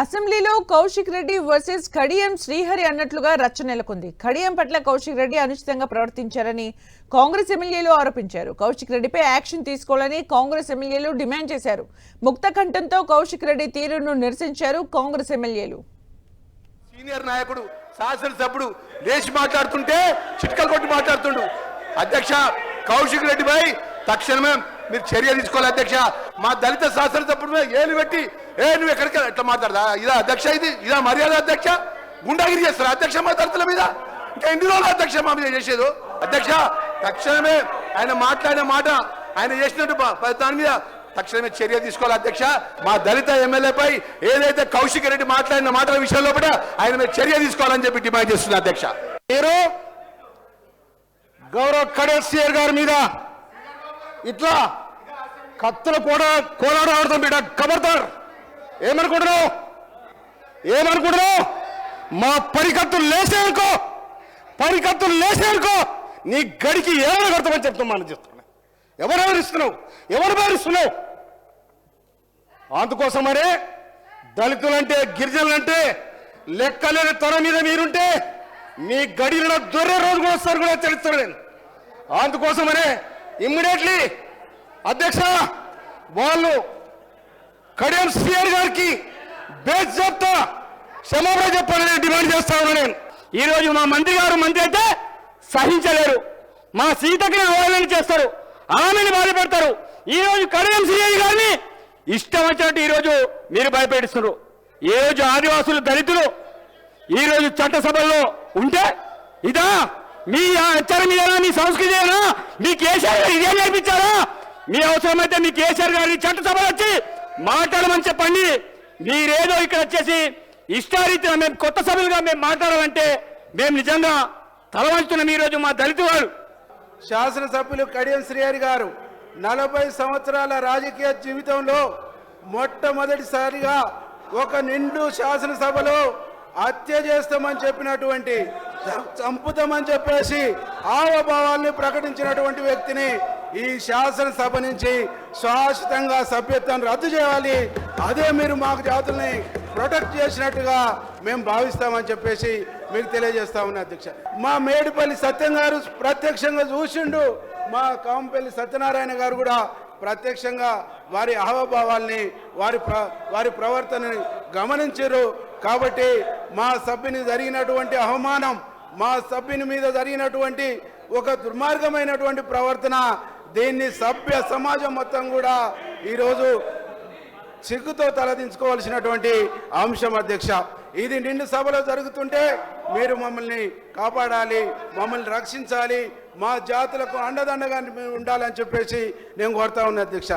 అసెంబ్లీలో కౌశిక్ రెడ్డి వర్సెస్ కడియం శ్రీహరి అన్నట్లుగా రచ్చ నెలకొంది. కడియం పట్ల కౌశిక్ రెడ్డి అనుచితంగా ప్రవర్తించారని కాంగ్రెస్ ఎమ్మెల్యేలు ఆరోపించారు. కౌశిక్ రెడ్డిపై యాక్షన్ తీసుకోవాలని కాంగ్రెస్ ఎమ్మెల్యేలు డిమాండ్ చేశారు. ముక్త కంఠంతో కౌశిక్ రెడ్డి తీరును నిరసించారు కాంగ్రెస్ ఎమ్మెల్యేలు. సీనియర్ నాయకుడు శాసనసభ్యుడు లేచి మాట్లాడుతుంటే చిట్కలు కొట్టి మాట్లాడుతుండు. అధ్యక్ష, కౌశిక్ రెడ్డిపై తక్షణమే మీరు చర్య తీసుకోవాలి అధ్యక్ష. మా దళిత శాసనసభ్యుడు ఏలు పెట్టి నువ్వు ఎక్కడికి ఎట్లా మాట్లాడదా? ఇదా అధ్యక్ష? ఇదా మర్యాద అధ్యక్ష? గుండాగిరి చేస్తారా అధ్యక్ష మా దళితుల మీద? ఇంకా ఎన్ని రోజులు అధ్యక్ష మా మీద చేసేది? అధ్యక్ష, తక్షణమే ఆయన మాట్లాడిన మాట, ఆయన చేసినట్టు దాని మీద తక్షణమే చర్య తీసుకోవాలి అధ్యక్ష. మా దళిత ఎమ్మెల్యేపై ఏదైతే కౌశిక్ రెడ్డి మాట్లాడిన మాటల విషయంలో కూడా ఆయన మీద చర్య తీసుకోవాలని చెప్పి డిమాండ్ చేస్తున్నా అధ్యక్ష. మీరు గౌరవ కడేసియర్ గారి మీద ఇట్లా కత్తులు కూడా కోలాడాడుతాం బిడ్డ. కబర్దార్. ఏమనుకుంటున్నావు? మా పరికత్తులు లేసేనుకో నీ గడికి ఏమైనా కడతామని చెప్తామని చెప్తున్నా. ఎవరు బెదిరిస్తున్నావు? అందుకోసమనే దళితులంటే గిరిజనులంటే లెక్కలేని తొర మీద మీరుంటే మీ గడిలో దొర్రే రోజు కూడా వస్తారు కూడా తెలుస్తాడు నేను. అందుకోసమనే ఇమ్మీడియట్లీ అధ్యక్ష వాళ్ళు కడియం శ్రీహరి గారికి బేజాబ్తా క్షమాపణ చెప్పాలని డిమాండ్ చేస్తా ఉన్నా నేను. ఈరోజు మా మంత్రి అయితే సహించలేరు. మా సీతకి అవహేళన చేస్తారు, ఆమెను బాధపడతారు. ఈరోజు కడియం శ్రీహరి గారిని ఇష్టం వచ్చినట్టు ఈరోజు మీరు భయపెడుతున్నారు. ఏ రోజు ఆదివాసులు దళితులు ఈరోజు చట్టసభల్లో ఉంటే ఇదా మీ ఆచారం ఇదేనా? మీ సంస్కృతి ఏనా? మీ కేసీఆర్ గారు ఇదే నేర్పించారా? మీ అవసరమైతే మీ కేసీఆర్ గారిని చట్టసభలో వచ్చి మాట్లాడమని చెప్పండి. మీరేదో ఇక్కడ వచ్చేసి ఇష్టారీతిగా మేము కొత్త సభ్యులుగా మేము మాట్లాడాలంటే మేము నిజంగా తలవంచుతున్నాం. ఈరోజు మా దళిత వారు శాసనసభ్యులు కడియం శ్రీహరి గారు 40 సంవత్సరాల రాజకీయ జీవితంలో మొట్టమొదటిసారిగా ఒక నిండు శాసనసభలో హత్య చేస్తామని చెప్పినటువంటి, చంపుతామని చెప్పేసి హావభావాల్ని ప్రకటించినటువంటి వ్యక్తిని ఈ శాసనసభ నుంచి శాశ్వతంగా సభ్యత్వాన్ని రద్దు చేయాలి. అదే మీరు మాకు జాతుల్ని ప్రొటెక్ట్ చేసినట్టుగా మేము భావిస్తామని చెప్పేసి మీకు తెలియజేస్తా ఉన్నా అధ్యక్ష. మా మేడిపల్లి సత్యం గారు ప్రత్యక్షంగా చూసిండు, మా కాంపల్లి సత్యనారాయణ గారు కూడా ప్రత్యక్షంగా వారి హావభావాల్ని వారి ప్రవర్తనని గమనించారు. కాబట్టి మా సభ్యుని జరిగినటువంటి అవమానం, మా సభ్యుని మీద జరిగినటువంటి ఒక దుర్మార్గమైనటువంటి ప్రవర్తన, దీన్ని సభ్య సమాజం మొత్తం కూడా ఈరోజు సిగ్గుతో తలదించుకోవాల్సినటువంటి అంశం అధ్యక్ష. ఇది నిండు సభలో జరుగుతుంటే మీరు మమ్మల్ని కాపాడాలి, మమ్మల్ని రక్షించాలి, మా జాతులకు అండదండగా ఉండాలని చెప్పేసి నేను కోరుతా ఉన్నా అధ్యక్ష.